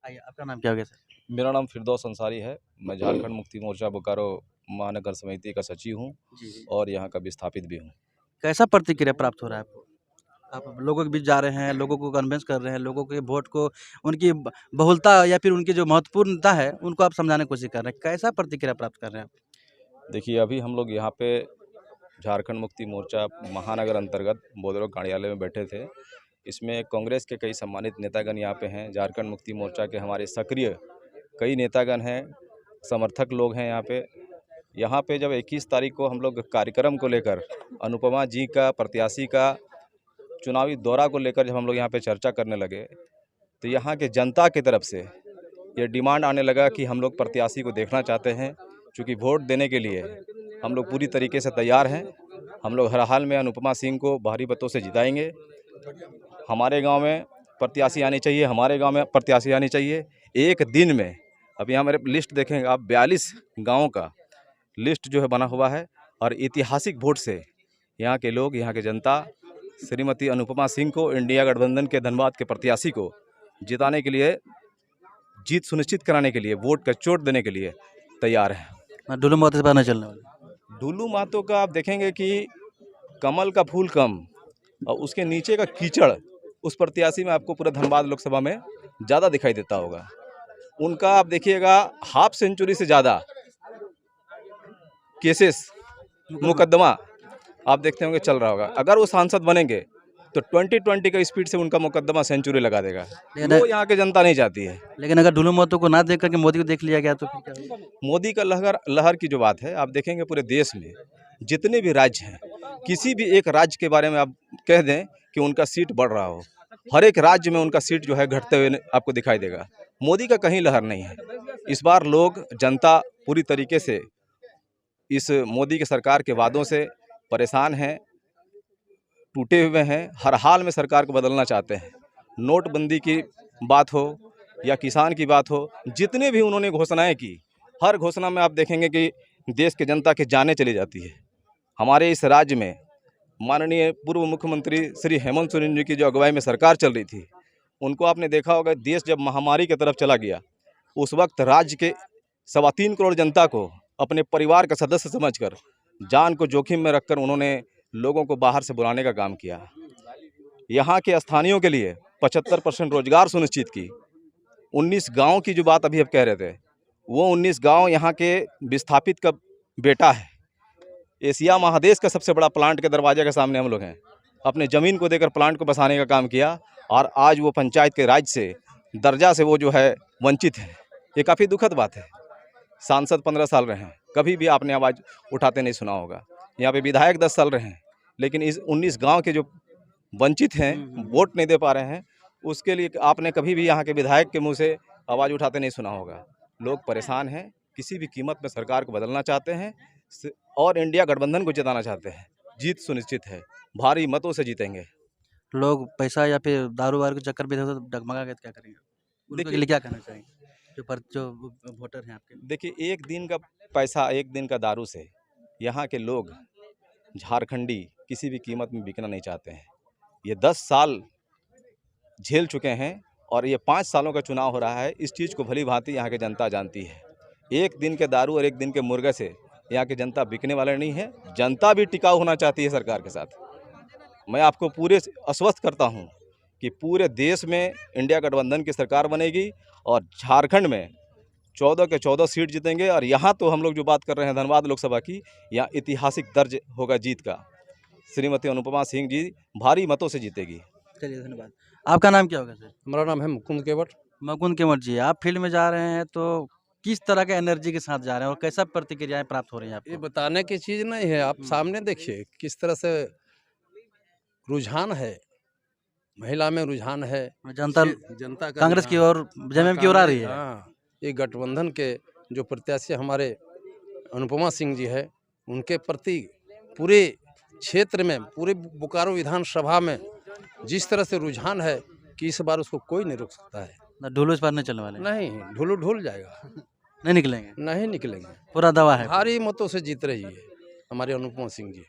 आइए, आपका नाम क्या हो गया सर? मेरा नाम फिरदौस अंसारी है। मैं झारखंड मुक्ति मोर्चा बोकारो महानगर समिति का सचिव हूँ जी, जी। और यहाँ का विस्थापित भी हूँ। कैसा प्रतिक्रिया प्राप्त हो रहा है आपको? आप लोगों के बीच जा रहे हैं, लोगों को कन्विंस कर रहे हैं, लोगों के वोट को उनकी बहुलता या फिर उनकी जो महत्वपूर्णता है, उनको आप समझाने की कोशिश कर रहे हैं। कैसा प्रतिक्रिया प्राप्त कर रहे हैं आप? देखिए, अभी हम लोग यहाँ पे झारखंड मुक्ति मोर्चा महानगर अंतर्गत बोदेरो कार्यालय में बैठे थे। इसमें कांग्रेस के कई सम्मानित नेतागण यहाँ पे हैं। झारखंड मुक्ति मोर्चा के हमारे सक्रिय कई नेतागण हैं, समर्थक लोग हैं यहाँ पे। यहाँ पे जब 21 तारीख को हम लोग कार्यक्रम को लेकर अनुपमा जी का प्रत्याशी का चुनावी दौरा को लेकर जब हम लोग यहाँ पे चर्चा करने लगे, तो यहाँ के जनता की तरफ से ये डिमांड आने लगा कि हम लोग प्रत्याशी को देखना चाहते हैं, क्योंकि वोट देने के लिए हम लोग पूरी तरीके से तैयार हैं। हम लोग हर हाल में अनुपमा सिंह को भारी मतों से जिताएंगे। हमारे गांव में प्रत्याशी आनी चाहिए, हमारे गांव में प्रत्याशी आनी चाहिए। एक दिन में अभी यहाँ मेरे लिस्ट देखेंगे आप, 42 गाँवों का लिस्ट जो है बना हुआ है और ऐतिहासिक वोट से यहाँ के लोग, यहाँ के जनता श्रीमती अनुपमा सिंह को, इंडिया गठबंधन के धनबाद के प्रत्याशी को जिताने के लिए, जीत सुनिश्चित कराने के लिए, वोट का चोट देने के लिए तैयार है। डुलू मौत से बाहर नहीं चलने वाले। डुलू महतो का आप देखेंगे कि कमल का फूल कम और उसके नीचे का कीचड़ उस प्रत्याशी में आपको पूरा धनबाद लोकसभा में ज़्यादा दिखाई देता होगा। उनका आप देखिएगा हाफ सेंचुरी से ज़्यादा केसेस, मुकदमा आप देखते होंगे चल रहा होगा। अगर वो सांसद बनेंगे तो 2020 का स्पीड से उनका मुकदमा सेंचुरी लगा देगा। वो यहाँ के जनता नहीं चाहती है। लेकिन अगर डुलू मौतों को ना देख करके मोदी को देख लिया गया तो फिर क्या होगा? मोदी का लहर की जो बात है, आप देखेंगे पूरे देश में जितने भी राज्य हैं, किसी भी एक राज्य के बारे में आप कह दें कि उनका सीट बढ़ रहा हो, हर एक राज्य में उनका सीट जो है घटते हुए आपको दिखाई देगा। मोदी का कहीं लहर नहीं है। इस बार लोग, जनता पूरी तरीके से इस मोदी की सरकार के वादों से परेशान हैं, टूटे हुए हैं, हर हाल में सरकार को बदलना चाहते हैं। नोटबंदी की बात हो या किसान की बात हो, जितने भी उन्होंने घोषणाएं की, हर घोषणा में आप देखेंगे कि देश के जनता की जानें चली जाती है। हमारे इस राज्य में माननीय पूर्व मुख्यमंत्री श्री हेमंत सोरेन जी की जो अगुवाई में सरकार चल रही थी, उनको आपने देखा होगा, देश जब महामारी की तरफ चला गया, उस वक्त राज्य के 3.25 करोड़ जनता को अपने परिवार का सदस्य समझकर, जान को जोखिम में रखकर उन्होंने लोगों को बाहर से बुलाने का काम किया। यहाँ के स्थानीयों के लिए 75% रोजगार सुनिश्चित की। 19 गांव की जो बात अभी आप कह रहे थे, वो 19 गांव यहाँ के विस्थापित का बेटा है। एशिया महादेश का सबसे बड़ा प्लांट के दरवाजे के सामने हम लोग हैं। अपने ज़मीन को देकर प्लांट को बसाने का काम किया और आज वो पंचायत के राज से, दर्जा से वो जो है वंचित है। ये काफ़ी दुखद बात है। सांसद 15 साल रहे हैं, कभी भी आपने आवाज़ उठाते नहीं सुना होगा। यहाँ पे विधायक 10 साल रहे हैं, लेकिन इस 19 गांव के जो वंचित हैं, वोट नहीं दे पा रहे हैं, उसके लिए आपने कभी भी यहाँ के विधायक के मुंह से आवाज़ उठाते नहीं सुना होगा। लोग परेशान हैं, किसी भी कीमत में सरकार को बदलना चाहते हैं और इंडिया गठबंधन को जिताना चाहते हैं। जीत सुनिश्चित है, भारी मतों से जीतेंगे। लोग पैसा या फिर दारू वारू के चक्कर में इधर-उधर डगमगा गए तो क्या करेंगे? उनके लिए क्या कहना चाहेंगे? जो वोटर हैं आपके? देखिए, एक दिन का पैसा, एक दिन का दारू से यहाँ के लोग, झारखंडी, किसी भी कीमत में बिकना नहीं चाहते हैं। ये 10 साल झेल चुके हैं और ये 5 सालों का चुनाव हो रहा है। इस चीज़ को भली भांति यहाँ की जनता जानती है। एक दिन के दारू और एक दिन के मुर्गे से यहाँ की जनता बिकने वाले नहीं है। जनता भी टिकाऊ होना चाहती है सरकार के साथ। मैं आपको पूरे आश्वस्त करता हूँ कि पूरे देश में इंडिया गठबंधन की सरकार बनेगी और झारखंड में 14 के 14 सीट जीतेंगे। और यहाँ तो हम लोग जो बात कर रहे हैं धनबाद लोकसभा की, यहाँ ऐतिहासिक दर्ज होगा जीत का। श्रीमती अनुपमा सिंह जी भारी मतों से जीतेगी। चलिए, धन्यवाद। आपका नाम क्या होगा सर? हमारा नाम है मुकुंद केवट। मुकुंद केवट जी, आप फील्ड में जा रहे हैं तो किस तरह के एनर्जी के साथ जा रहे हैं और कैसा प्रतिक्रियाएं प्राप्त हो रही हैं ये आपको? बताने की चीज़ नहीं है, आप सामने देखिए किस तरह से रुझान है, महिला में रुझान है। जनता जनता का कांग्रेस की रुझान- ओर, जेएमएम की ओर आ रही है। हाँ, ये गठबंधन के जो प्रत्याशी हमारे अनुपमा सिंह जी है, उनके प्रति पूरे क्षेत्र में, पूरे बोकारो विधानसभा में जिस तरह से रुझान है कि इस बार उसको कोई नहीं रोक सकता है। ना ढोलो इस बार नहीं चलने वाले, नहीं, ढुल जाएगा, नहीं निकलेंगे, नहीं निकलेंगे। पूरा दावा है। भारी मतों से जीत रही है हमारे अनुपमा सिंह जी।